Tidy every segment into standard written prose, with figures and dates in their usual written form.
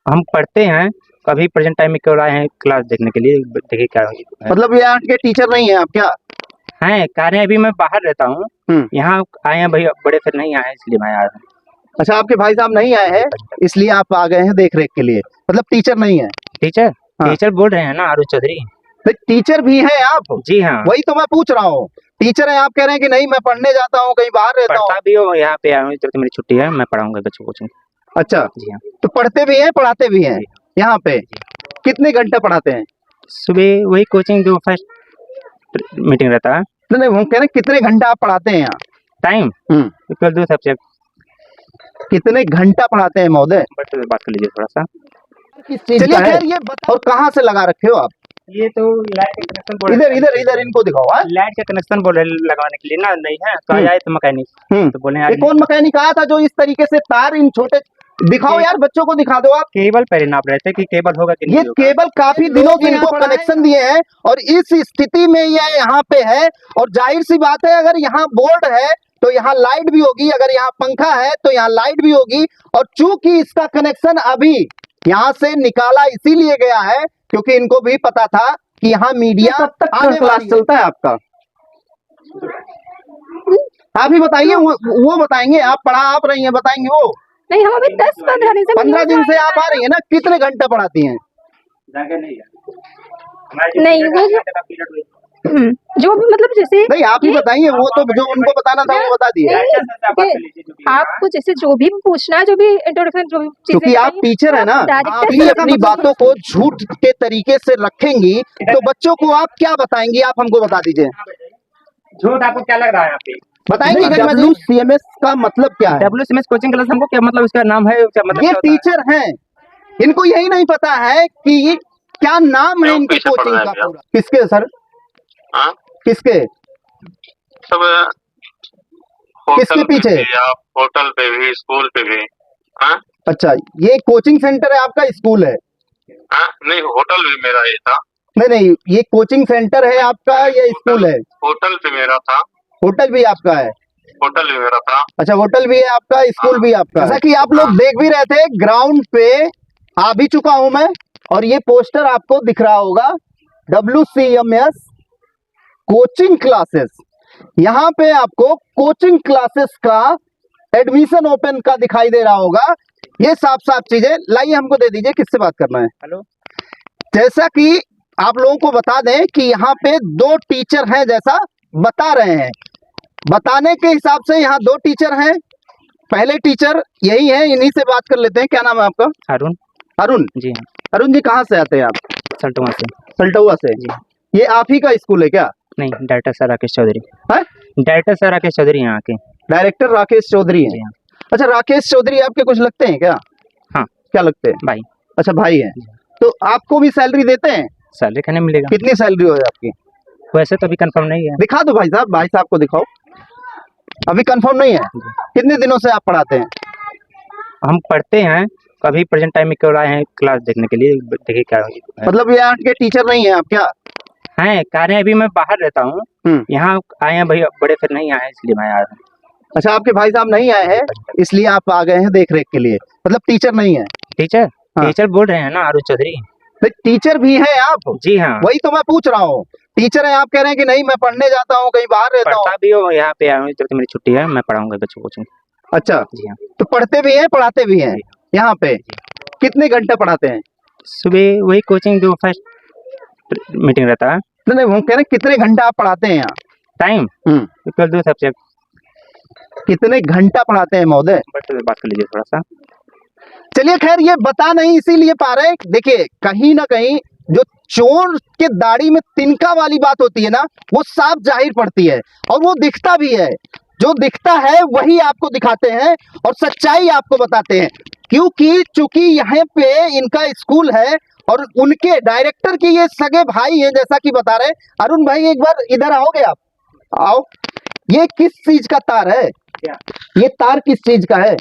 हम पढ़ते हैं, अभी प्रेजेंट टाइम में क्यों आए हैं क्लास देखने के लिए, देखिए क्या है। मतलब यहाँ के टीचर नहीं है आप क्या? हैं कार्य, अभी मैं बाहर रहता हूँ, यहाँ आए हैं भैया, बड़े फिर नहीं आए इसलिए मैं आया हूँ। अच्छा, आपके भाई साहब नहीं आए हैं इसलिए आप आ गए हैं देख रेख के लिए, मतलब टीचर नहीं है। टीचर हाँ। टीचर बोल रहे हैं ना अरुण चौधरी। टीचर भी हैं आप? जी हाँ, वही तो मैं पूछ रहा हूँ, टीचर है आप कह रहे हैं कि नहीं मैं पढ़ने जाता हूँ कहीं बाहर रहता हूँ। पढ़ता भी हो, यहाँ पे आया हूँ तो मेरी छुट्टी है, मैं पढ़ाऊंगा बच्चों को। अच्छा जी हाँ, तो पढ़ते भी हैं पढ़ाते भी हैं यहाँ पे? कितने घंटे पढ़ाते हैं? सुबह वही कोचिंग जो फर्स्ट मीटिंग रहता है। नहीं वो कह रहे हैं कितने घंटा आप पढ़ाते हैं यहाँ? टाइम कल 2 सब्जेक्ट। कितने घंटा पढ़ाते हैं महोदय? बात कर लीजिए थोड़ा सा। चलिए खैर ये और कहाँ से लगा रखे हो आप? ये तो लाइट का कनेक्शन बोर्ड, इधर इधर इधर इनको दिखाओ। लाइट का कनेक्शन बोर्ड लगाने के लिए ना, नहीं है कहा जाए तो मैकेनिक तो बोले ये कौन मैकेनिक आया था जो इस तरीके से तार इन छोटे, दिखाओ यार बच्चों को दिखा दो आप। केबल पहले नाप रहे थे कि केबल होगा कि नहीं ये होगा। केबल काफी दिनों से इनको कनेक्शन दिए हैं और इस स्थिति में ये यहाँ पे है, और जाहिर सी बात है अगर यहाँ बोर्ड है तो यहाँ लाइट भी होगी, अगर यहाँ पंखा है तो यहाँ लाइट भी होगी। और चूंकि इसका कनेक्शन अभी यहाँ से निकाला इसीलिए गया है क्योंकि इनको भी पता था कि यहाँ मीडिया आने क्लास चलता है आपका। आप ही बताइए, वो बताएंगे, आप पढ़ा आप रही हैं बताएंगे वो? नहीं, हम अभी 10-15 दिन से आप आ रही है ना, कितने घंटे पढ़ाती हैं? नहीं वो जो भी मतलब जैसे नहीं आप ही बताइए, वो तो जो उनको बताना था वो बता दिए। आपको जैसे जो भी पूछना है, जो भी इंट्रोडक्शन, जो भी क्योंकि आप टीचर है ना, आप ही अपनी बातों को झूठ के तरीके से रखेंगी तो बच्चों को आप क्या बताएंगी, आप हमको बता दीजिए। झूठ आपको क्या लग रहा है यहाँ पे बताएंगे? WCMS का मतलब क्या है? WCMS कोचिंग क्लास, हमको क्या मतलब इसका नाम है, क्या मतलब? ये टीचर हैं, इनको यही नहीं पता है कि क्या नाम है इनके कोचिंग का पूरा। किसके सर? किसके? सब किसके पीछे? आप होटल पे भी, स्कूल पे भी। अच्छा, ये कोचिंग सेंटर है आपका, स्कूल है? नहीं, होटल भी मेरा ये था। नहीं, ये कोचिंग सेंटर है आपका या स्कूल है? होटल पे मेरा था। होटल भी आपका है? होटल भी मेरा था। अच्छा, होटल भी है आपका, स्कूल भी आपका। जैसा कि आप लोग देख भी रहे थे, ग्राउंड पे आ भी चुका हूं मैं और ये पोस्टर आपको दिख रहा होगा, WCMS कोचिंग क्लासेस। यहाँ पे आपको कोचिंग क्लासेस का एडमिशन ओपन का दिखाई दे रहा होगा। ये साफ साफ चीजें लाइए, हमको दे दीजिए, किससे बात करना है? हेलो। जैसा कि आप लोगों को बता दें कि यहाँ पे 2 टीचर हैं, जैसा बता रहे हैं, बताने के हिसाब से यहाँ 2 टीचर हैं। पहले टीचर यही है, इन्हीं से बात कर लेते हैं। क्या नाम है आपका? अरुण। अरुण जी हाँ। अरुण जी कहाँ से आते हैं आप? सल्टुआ से। सल्टुआ से जी। ये आप ही का स्कूल है क्या? नहीं, डायरेक्टर सर राकेश चौधरी है। डायरेक्टर सर राकेश चौधरी यहाँ के। डायरेक्टर राकेश चौधरी है? अच्छा, राकेश चौधरी आपके कुछ लगते हैं क्या? हाँ। क्या लगते हैं? भाई। अच्छा, भाई है। तो आपको भी सैलरी देते हैं? सैलरी कहने मिलेगा। कितनी सैलरी हो आपकी? वैसे तो अभी कंफर्म नहीं है। दिखा दो भाई साहब, भाई साहब को दिखाओ। अभी कंफर्म नहीं है? कितने दिनों से आप पढ़ाते हैं? हम पढ़ते हैं, अभी प्रेजेंट टाइम में क्यों आए हैं क्लास देखने के लिए, देखिए क्या है। मतलब यहाँ के टीचर नहीं है आप क्या? हैं कार्य, अभी मैं बाहर रहता हूँ, यहाँ आए हैं भैया, बड़े फिर नहीं आए इसलिए मैं आया हूँ। अच्छा, आपके भाई साहब नहीं आए हैं इसलिए आप आ गए हैं देख रेख के लिए, मतलब टीचर नहीं है? टीचर टीचर बोल रहे हैं ना अरुण चौधरी। टीचर भी हैं आप? जी हाँ, वही तो मैं पूछ रहा हूँ, टीचर है आप कह रहे हैं कि नहीं मैं पढ़ने जाता हूँ कहीं बाहर रहता हूँ। पढ़ता भी हो, यहाँ पे आया हूँ तो मेरी छुट्टी है, मैं पढ़ाऊंगा बच्चों को। अच्छा जी हाँ। तो पढ़ते भी हैं पढ़ाते भी हैं यहाँ पे? कितने घंटे पढ़ाते हैं? सुबह वही कोचिंग जो फर्स्ट मीटिंग रहता है। नहीं वो कह रहे हैं कितने घंटा आप पढ़ाते हैं यहाँ? टाइम कल 2 सब्जेक्ट। कितने घंटा पढ़ाते हैं महोदय? बात कर लीजिए थोड़ा सा। चलिए खैर ये बता नहीं इसीलिए पा रहे, देखिए कहीं ना कहीं जो चोर के दाढ़ी में तिनका वाली बात होती है ना, वो साफ जाहिर पड़ती है और वो दिखता भी है। जो दिखता है वही आपको दिखाते हैं और सच्चाई आपको बताते हैं, क्योंकि चूंकि यहाँ पे इनका स्कूल है और उनके डायरेक्टर के ये सगे भाई हैं, जैसा कि बता रहे। अरुण भाई एक बार इधर आओगे आप? आओ। ये किस चीज का तार है? क्या ये तार किस चीज का है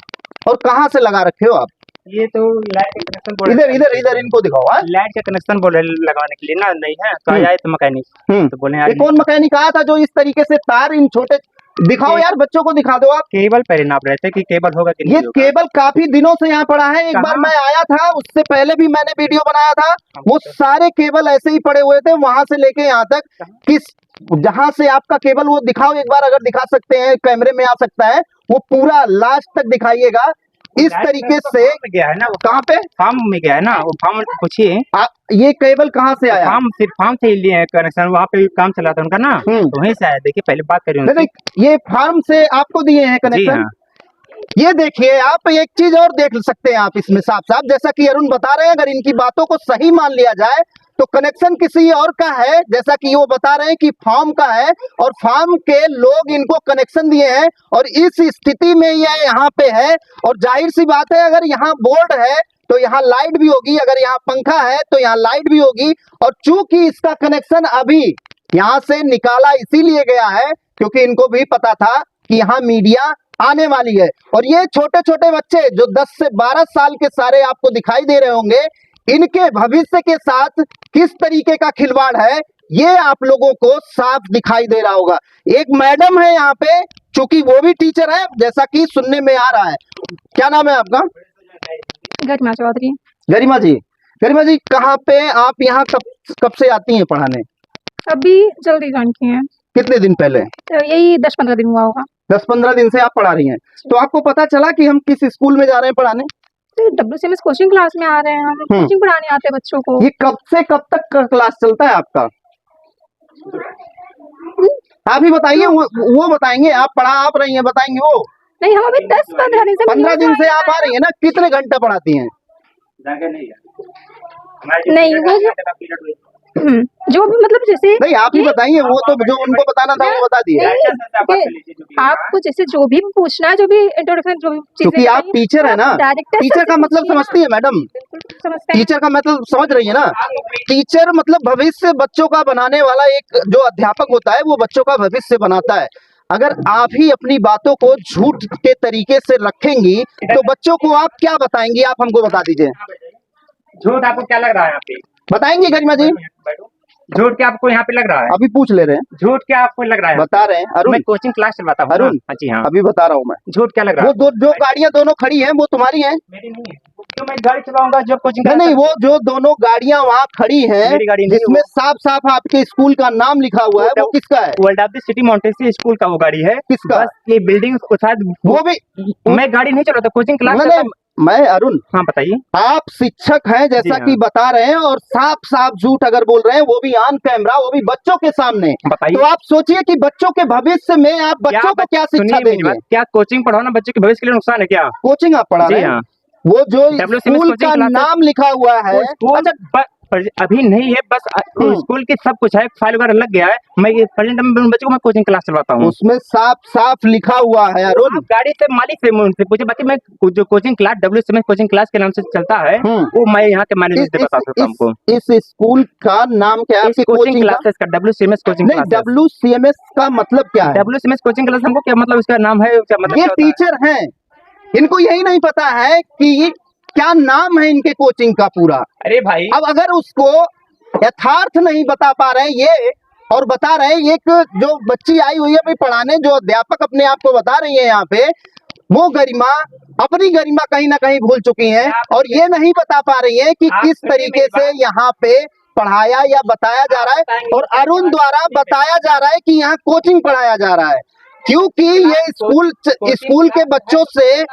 और कहाँ से लगा रखे हो आप? ये तो लाइट का कनेक्शन बोर्ड, इधर इधर इधर इनको दिखाओ। लाइट का कनेक्शन बोर्ड लगाने के लिए ना, नहीं है कहा जाए तो मैकेनिक तो बोले ये कौन मैकेनिक आया था जो इस तरीके से तार इन छोटे, दिखाओ यार, बच्चों को दिखा दो आप। केबल पहले नाप रहे थे कि केबल होगा कि नहीं ये होगा। केबल काफी दिनों से यहाँ पड़ा है। एक बार कहाँ? मैं आया था, उससे पहले भी मैंने वीडियो बनाया था, वो सारे केबल ऐसे ही पड़े हुए थे, वहां से लेके यहाँ तक। किस जहां से आपका केबल, वो दिखाओ एक बार, अगर दिखा सकते हैं, कैमरे में आ सकता है, वो पूरा लास्ट तक दिखाइएगा। इस तरीके से फार्म में गया है ना वो, कहाँ पे फार्म में गया है ना वो, फार्म में पूछिए। ये केबल कहाँ से आया? फार्म सिर्फ फार्म से ही लिए हैं कनेक्शन, वहाँ पे काम चला था उनका ना, तो वहीं से आया। देखिए पहले बात करिए नहीं, उनसे। ये फार्म से आपको दिए हैं जी कनेक्शन? हाँ। ये देखिए आप, एक चीज और देख सकते हैं आप इसमें साफ साफ, जैसा कि अरुण बता रहे हैं, अगर इनकी बातों को सही मान लिया जाए तो कनेक्शन किसी और का है, जैसा कि वो बता रहे हैं कि फार्म का है, और फार्म के लोग इनको कनेक्शन दिए हैं, और इस स्थिति में ये यहाँ पे है। और जाहिर सी बात है, अगर यहाँ बोर्ड है तो यहाँ लाइट भी होगी, अगर यहाँ पंखा है तो यहाँ लाइट भी होगी। और चूंकि इसका कनेक्शन अभी यहाँ से निकाला इसीलिए गया है क्योंकि इनको भी पता था कि यहाँ मीडिया आने वाली है। और ये छोटे छोटे बच्चे जो 10 से 12 साल के सारे आपको दिखाई दे रहे होंगे, इनके भविष्य के साथ किस तरीके का खिलवाड़ है, ये आप लोगों को साफ दिखाई दे रहा होगा। एक मैडम है यहाँ पे, चूंकि वो भी टीचर है, जैसा कि सुनने में आ रहा है। क्या नाम है आपका? गरिमा चौधरी। गरिमा जी, गरिमा जी कहाँ पे आप यहाँ कब से आती हैं पढ़ाने? अभी जल्दी ज्वाइन किए हैं, कितने दिन पहले? तो यही 10-15 दिन हुआ होगा। 10-15 दिन से आप पढ़ा रही हैं। तो आपको पता चला कि हम किस स्कूल में जा रहे हैं पढ़ाने? तो WCMS कोचिंग क्लास में आ रहे हैं हम, कोचिंग पढ़ाने आते हैं बच्चों को। ये कब से कब तक का क्लास चलता है आपका? आप ही बताइए, वो बताएंगे। आप रही हैं, बताएंगे वो। नहीं, हम अभी 10-15 दिन से 15 दिन से आप आ रही है ना। कितने घंटे पढ़ाती हैं? नहीं, वो जो भी मतलब जैसे नहीं, आप ही बताइए, वो तो जो उनको बताना था वो बता दिए। आपको जैसे जो भी पूछना है, जो भी इंट्रोडक्शन, जो भी क्योंकि आप टीचर है ना, टीचर का मतलब समझती है मैडम, समझते हैं। टीचर का मतलब समझ रही है ना। टीचर मतलब भविष्य बच्चों का बनाने वाला एक जो अध्यापक होता है, वो बच्चों का भविष्य बनाता है। अगर आप ही अपनी बातों को झूठ के तरीके से रखेंगी तो बच्चों को आप क्या बताएंगी? आप हमको बता दीजिए। झूठ आपको क्या लग रहा है यहाँ पे? बताएंगे गरिमा जी? झूठ क्या आपको यहाँ पे लग रहा है? अभी पूछ ले रहे हैं। झूठ क्या आपको लग रहा है? बता रहे हैं अरुण, मैं कोचिंग क्लास चलवाता हूँ। अरुण, जी हाँ, अभी बता रहा हूँ मैं। झूठ क्या लग रहा वो है? जो गाड़ियां दोनों खड़ी हैं वो तुम्हारी हैं? मेरी नहीं है। क्यों मैं गाड़ी चलाऊंगा जब कोचिंग? नहीं, वो जो दोनों गाड़ियां वहाँ खड़ी हैं, मेरी गाड़ी नहीं, जिसमें साफ साफ आपके स्कूल का नाम लिखा हुआ है, वो किसका है? World of the City Montessori School का वो गाड़ी है। किसका? बस ये बिल्डिंग शायद वो भी मैं गाड़ी नहीं चलाता, कोचिंग क्लास नहीं, चलाता। मैं अरुण, हाँ बताइए। आप शिक्षक हैं जैसा जी हाँ। कि बता रहे हैं, और साफ साफ झूठ अगर बोल रहे हैं, वो भी ऑन कैमरा, वो भी बच्चों के सामने, बताइए। तो आप सोचिए कि बच्चों के भविष्य में आप बच्चों को क्या शिक्षा सुनिए मेरी देंगे? बात, क्या कोचिंग पढ़ाना बच्चों के भविष्य के लिए नुकसान है क्या? कोचिंग आप पढ़ा जी रहे हैं? हाँ। वो जो WCMS स्कूल कोचिंग का क्लासेस- नाम लिखा हुआ है, वो स्कूल अभी नहीं है, बस स्कूल की सब कुछ है, फाइल वगैरह लग गया है। मैं ये प्रेजेंट में बच्चों को मैं कोचिंग क्लास चलवाता हूँ। उसमें साफ साफ लिखा हुआ है अरुण। आप गाड़ी से मालिक से उनसे पूछे। बाकी मैं जो coaching class WCMS coaching class के नाम से चलता है, वो मैं यहाँ के मैनेजर से बता सकता हूँ आपको। इस स्कूल का नाम क्या है आपकी कोचिंग कोचिंग का? क्लासेस का WCMS कोचिंग नहीं, क्लासेस। WCMS का मतलब क्या है? WCMS कोचिंग क्लास हमको क्या मतलब, इसका नाम है क्या मतलब? ये क्या होता है? टीचर हैं, इनको यही नहीं पता है कि क्या नाम है इनके कोचिंग का पूरा। अरे भाई, अब अगर उसको यथार्थ नहीं बता पा रहे हैं ये, और बता रहे हैं एक जो बच्ची आई हुई है भाई पढ़ाने, जो अध्यापक अपने आप को बता रही है यहाँ पे, वो गरिमा अपनी गरिमा कहीं ना कहीं भूल चुकी हैं, और ये नहीं बता पा रही है कि किस तरीके से यहाँ पे पढ़ाया या बताया जा रहा है, और अरुण द्वारा बताया जा रहा है कि यहाँ कोचिंग पढ़ाया जा रहा है। क्योंकि ये स्कूल के बच्चों से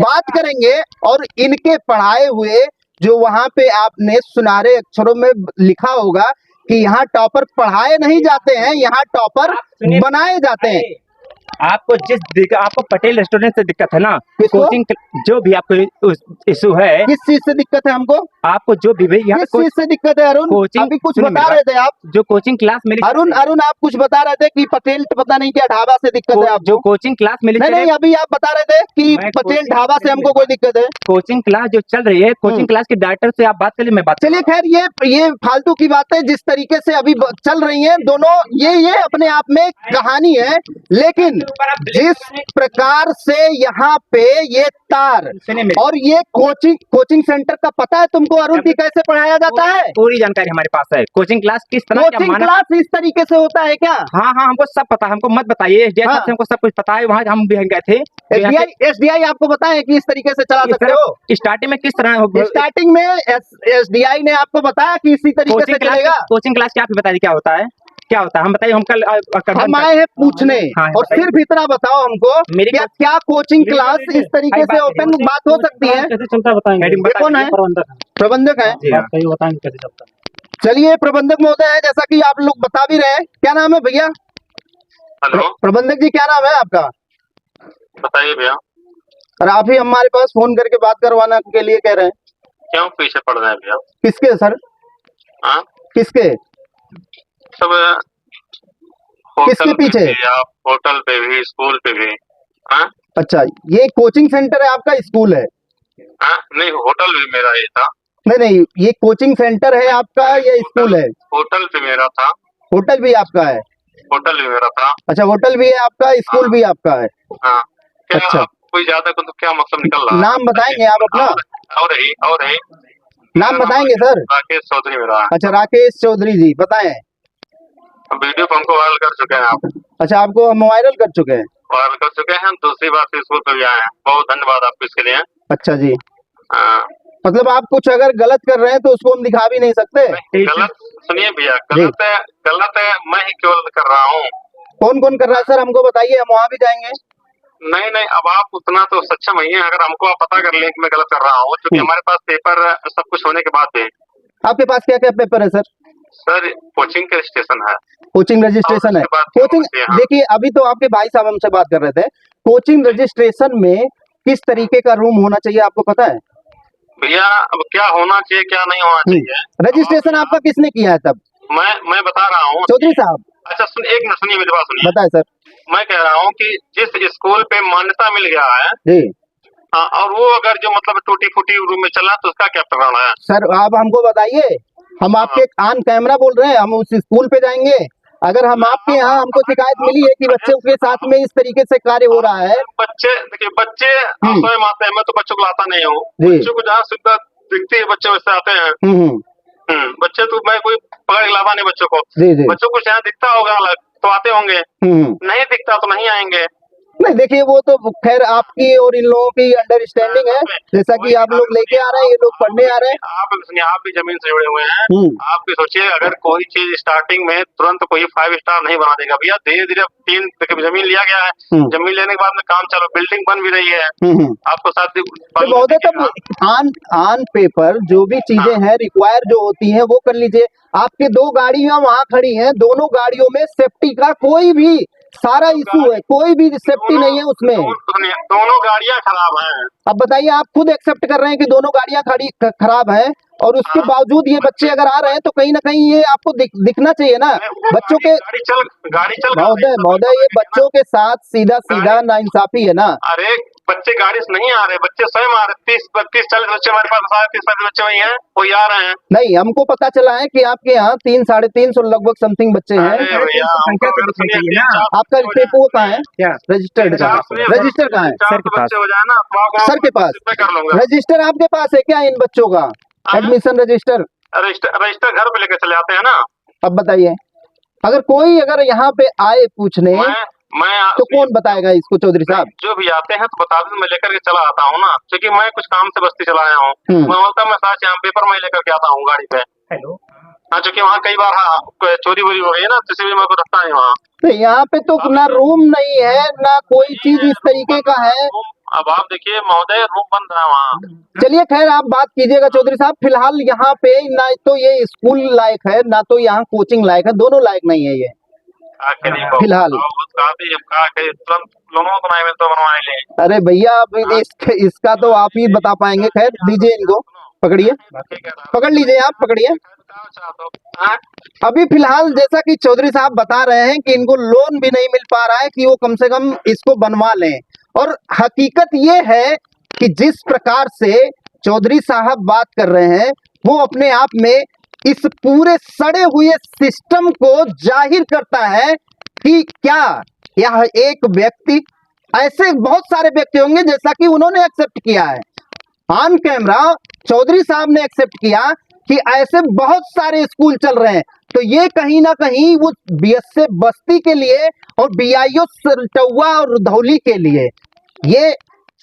बात करेंगे, और इनके पढ़ाए हुए जो वहां पे आपने सुनहरे अक्षरों में लिखा होगा कि यहाँ टॉपर पढ़ाए नहीं जाते हैं, यहाँ टॉपर बनाए जाते हैं। आपको आपको पटेल रेस्टोरेंट से दिक्कत है ना? किसको? कोचिंग जो भी आपको इशू है, किस चीज से दिक्कत है हमको? आपको जो भी भाई यहाँ किस चीज से दिक्कत है अरुण? कोचिंग- अभी कुछ सुनिए बता मेरी रहे थे आप। जो कोचिंग क्लास मेरी अरुण आप कुछ बता रहे थे कि पटेल पता नहीं क्या ढाबा से दिक्कत है आपको। जो कोचिंग क्लास मेरी नहीं नहीं, अभी आप बता रहे थे कि मैं पटेल कोचिंग- ढाबा से हमको कोई दिक्कत है। कोचिंग क्लास जो चल रही है, कोचिंग क्लास के डायरेक्टर से आप बात करिए, मैं बात। चलिए खैर, ये फालतू की बातें जिस तरीके से अभी चल रही हैं दोनों, ये अपने आप में कहानी है, लेकिन जिस प्रकार से यहाँ पे ये तार सुनिए मेरी- और ये कोचिंग सेंटर का पता है तुमको अरुण की कैसे पढ़ाया जाता है? पूरी जानकारी हमारे पास है। कोचिंग क्लास किस तरह क्या कोचिंग मानक। क्लास इस तरीके से होता है क्या? हाँ हाँ, हमको सब पता है, हमको मत बताइए। एसडीआई साहब से हमको सब कुछ पता है, वहाँ हम भी गए थे। एसडीआई आपको पता है कि इस तरीके से चला सकते हो? स्टार्टिंग में किस तरह स्टार्टिंग में एसडीआई ने आपको बताया कि इसी तरीके से चलेगा? कोचिंग क्लास क्या आप बताइए क्या होता है, क्या होता है हम बताइए। हम कल हम आए हैं पूछने हाँ, और बताइए। सिर्फ इतना बताओ हमको मेरी क्या बात- क्या कोचिंग क्लास इस तरीके से ओपन बात हो सकती है? कैसे चलता है बताएंगे। मैडम ये कौन है? प्रबंधक है, प्रबंधक है। जी हाँ। बात सही बताएंगे कैसे चलता है। चलिए प्रबंधक महोदय है, जैसा कि आप लोग बता भी रहे हैं, क्या नाम है भैया? हेलो, प्रबंधक जी क्या नाम है आपका? बताइए भैया, और आप ही हमारे पास फोन करके बात करवाना के लिए कह रहे हैं? क्यों पीछे पड़ रहे हैं भैया? किसके सर? हाँ, किसके? सब किसके होटल पे पीछे? भी, आप होटल पे भी, स्कूल पे भी। हाँ अच्छा, ये कोचिंग सेंटर है आपका, स्कूल है? हाँ, नहीं होटल भी मेरा ही था। नहीं नहीं, ये कोचिंग सेंटर है आपका या स्कूल है? होटल पे मेरा था, होटल भी आपका है? होटल भी मेरा था। अच्छा, होटल भी है आपका, स्कूल भी आपका है? हाँ, क्या अच्छा। आप कोई ज्यादा को तो क्या मतलब निकल रहा है? नाम बताएंगे आप अपना? और रही नाम बताएंगे सर? राकेश चौधरी मेरा है। अच्छा, राकेश चौधरी जी, बताएं। वीडियो को हमको वायरल कर चुके हैं आप, अच्छा, आपको हम वायरल कर चुके हैं? वायरल कर चुके हैं। दूसरी बात स्कूल पे भी आए हैं, बहुत धन्यवाद आपको इसके लिए। अच्छा जी, हाँ, मतलब आप कुछ अगर गलत कर रहे हैं तो उसको हम दिखा भी नहीं सकते? गलत सुनिए भैया, गलत है मैं ही केवल कर रहा हूँ। कौन कौन कर रहा है सर, हमको बताइए, हम वहाँ भी जाएंगे। नहीं, अब आप उतना तो सक्षम नहीं है। अगर हमको आप पता कर लें कि मैं गलत कर रहा हूँ, क्योंकि हमारे पास पेपर सब कुछ होने के बाद भी। आपके पास क्या क्या पेपर है सर? सर कोचिंग के रजिस्ट्रेशन है। कोचिंग रजिस्ट्रेशन है? उसके बाद कोचिंग, हाँ। देखिए अभी तो आपके भाई साहब हमसे बात कर रहे थे, कोचिंग रजिस्ट्रेशन में किस तरीके का रूम होना चाहिए आपको पता है? भैया अब क्या होना चाहिए क्या नहीं होना चाहिए, रजिस्ट्रेशन आपका किसने किया है तब? मैं बता रहा हूँ चौधरी साहब अच्छा एक मिनट सुनिए, मेरी बात सुनिए। बताए सर। मैं कह रहा हूँ कि जिस स्कूल पे मान्यता मिल गया है, जी हाँ, और वो अगर जो मतलब टूटी फूटी रूम में चला तो उसका क्या प्रकरण है? सर, आप हमको बताइए, हम आपके ऑन कैमरा बोल रहे हैं, हम उस स्कूल पे जाएंगे। अगर हम आपके यहाँ, हमको शिकायत मिली है कि बच्चों के साथ में इस तरीके से कार्य हो रहा है। बच्चे देखिए, बच्चे स्वयं आते हैं, मैं तो बच्चों को लाता नहीं हूँ। जी। बच्चों को जहाँ सुविधा दिखती है बच्चे वैसे आते हैं। बच्चे तो मैं कोई पकड़ के लाता नहीं बच्चों को। जी जी। बच्चों को जहाँ दिखता होगा अलग तो आते होंगे, नहीं दिखता तो नहीं आएंगे। नहीं देखिए, वो तो खैर आपकी और इन लोगों की अंडरस्टैंडिंग है, जैसा कि आप लोग लेके आ रहे हैं, ये लोग पढ़ने आ रहे हैं। आप भी जमीन से जुड़े हुए हैं। आप भी सोचिए, अगर कोई चीज स्टार्टिंग में तुरंत कोई 5 स्टार नहीं बना देगा भैया। धीरे धीरे 3 जमीन लिया गया है, जमीन लेने के बाद में काम चालू, बिल्डिंग बन भी रही है। आपको साथ तो महोदय, तब ऑन पेपर जो भी चीजें हैं रिक्वायर जो होती हैं वो कर लीजिए। आपके 2 गाड़ियां वहाँ खड़ी हैं, दोनों गाड़ियों में सेफ्टी का कोई भी सारा इशू है, कोई भी सेफ्टी नहीं है उसमें। दोनों गाड़ियां खराब हैं। अब बताइए, आप खुद एक्सेप्ट कर रहे हैं कि दोनों गाड़ियां खराब हैं, और उसके बावजूद ये बच्चे अगर आ रहे हैं तो कहीं ना कहीं ये आपको दिखना चाहिए ना बच्चों के। गाड़ी चल महोदय, ये बच्चों के साथ सीधा नाइंसाफी है ना। अरे बच्चे गाड़ी से नहीं आ रहे, बच्चे स्वयं आ रहे। 30-40 बच्चे हमारे पास, 30 बच्चे वही हैं, वही आ रहे हैं। नहीं, हमको पता चला है कि आपके यहाँ 300-350 लगभग समथिंग बच्चे हैं। आपका पेपर कहाँ है? क्या रजिस्टर्ड कहाँ है? रजिस्टर कहाँ है? सर के पास हो जाए ना, सर के पास कर लूंगा। रजिस्टर आपके पास है क्या इन बच्चों का? एडमिशन रजिस्टर रजिस्टर घर पे लेकर चले आते हैं ना। अब बताइए, अगर कोई यहाँ पे आए पूछने मैं तो कौन बताएगा इसको? चौधरी साहब जो भी आते हैं तो बता दें, मैं लेकर के चला आता हूँ ना, क्योंकि मैं कुछ काम से बस्ती चला आया हूँ। मैं बोलता मैं साथ यहाँ पेपर मैं लेकर के आता हूँ गाड़ी पे। हेलो हाँ, क्योंकि वहाँ कई बार चोरी वोरी हो गई है ना, तो इसलिए मेरे को रखता है वहाँ। तो यहाँ पे तो ना रूम नहीं है ना कोई चीज इस तरीके का है। अब आप देखिए महोदय, रूम बंद है वहाँ। चलिए खैर, आप बात कीजिएगा चौधरी साहब। फिलहाल यहाँ पे ना तो ये स्कूल लायक है, ना तो यहाँ कोचिंग लायक है, दोनों लायक नहीं है ये फिलहाल। अरे भैया, अब इसका तो आप ही बता पाएंगे। खैर दीजिए, इनको पकड़िए, पकड़ लीजिए, आप पकड़िए। अभी फिलहाल जैसा कि चौधरी साहब बता रहे हैं कि इनको लोन भी नहीं मिल पा रहा है कि वो कम से कम इसको बनवा लें। और हकीकत ये है कि जिस प्रकार से चौधरी साहब बात कर रहे हैं, वो अपने आप में इस पूरे सड़े हुए सिस्टम को जाहिर करता है कि क्या यह एक व्यक्ति, ऐसे बहुत सारे व्यक्ति होंगे जैसा कि उन्होंने एक्सेप्ट किया है ऑन कैमरा, चौधरी साहब ने एक्सेप्ट किया कि ऐसे बहुत सारे स्कूल चल रहे हैं। तो ये कहीं ना कहीं वो बीएसए बस्ती के लिए और बीआईओ सल्टौआ और रुधौली के लिए ये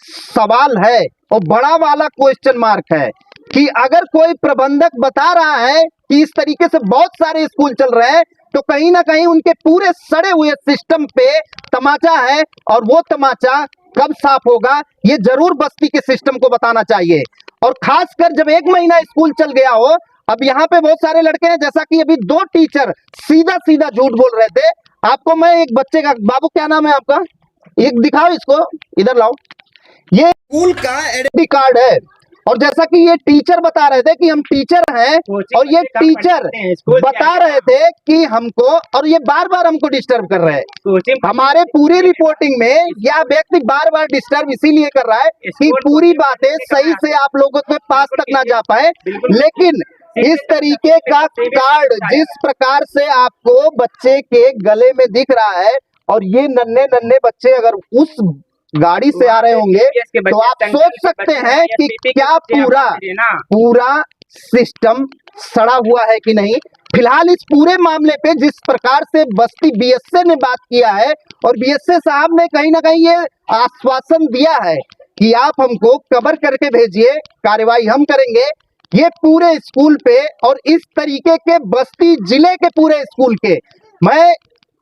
सवाल है और बड़ा वाला क्वेश्चन मार्क है कि अगर कोई प्रबंधक बता रहा है कि इस तरीके से बहुत सारे स्कूल चल रहे हैं, तो कहीं ना कहीं उनके पूरे सड़े हुए सिस्टम पे तमाचा है, और वो तमाचा कब साफ होगा ये जरूर बस्ती के सिस्टम को बताना चाहिए। और खासकर जब 1 महीना स्कूल चल गया हो, अब यहाँ पे बहुत सारे लड़के हैं, जैसा कि अभी 2 टीचर सीधा सीधा झूठ बोल रहे थे। आपको मैं एक बच्चे का, बाबू क्या नाम है आपका, एक दिखाओ इसको, इधर लाओ, ये स्कूल का आइडेंटिटी कार्ड है। और जैसा कि ये टीचर बता रहे थे कि हम टीचर हैं, और ये टीचर बता रहे थे कि हमको, और ये बार बार हमको डिस्टर्ब कर रहे हैं। हमारे पूरी रिपोर्टिंग में यह व्यक्ति बार बार डिस्टर्ब इसीलिए कर रहा है कि पूरी बातें सही से आप लोगों के पास तक ना जा पाए। लेकिन इस तरीके का कार्ड जिस प्रकार से आपको बच्चे के गले में दिख रहा है, और ये नन्हे नन्हे बच्चे अगर उस गाड़ी से आ रहे होंगे तो आप सोच सकते हैं कि क्या पूरा सिस्टम सड़ा हुआ है कि नहीं। फिलहाल इस पूरे मामले पे जिस प्रकार से बस्ती बीएसए ने बात किया है, और बीएसए साहब ने कहीं ना कहीं ये आश्वासन दिया है कि आप हमको कवर करके भेजिए, कार्रवाई हम करेंगे। ये पूरे स्कूल पे और इस तरीके के बस्ती जिले के पूरे स्कूल के, मैं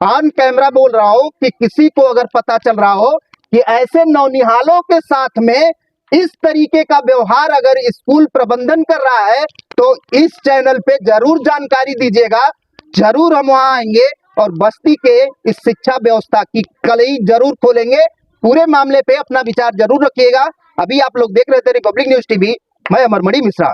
ऑन कैमरा बोल रहा हूं कि किसी को अगर पता चल रहा हो कि ऐसे नौनिहालों के साथ में इस तरीके का व्यवहार अगर स्कूल प्रबंधन कर रहा है, तो इस चैनल पे जरूर जानकारी दीजिएगा। जरूर हम वहां आएंगे और बस्ती के इस शिक्षा व्यवस्था की कलई जरूर खोलेंगे। पूरे मामले पे अपना विचार जरूर रखिएगा। अभी आप लोग देख रहे थे रिपब्लिक न्यूज टीवी, मैं अमरमणि मिश्रा।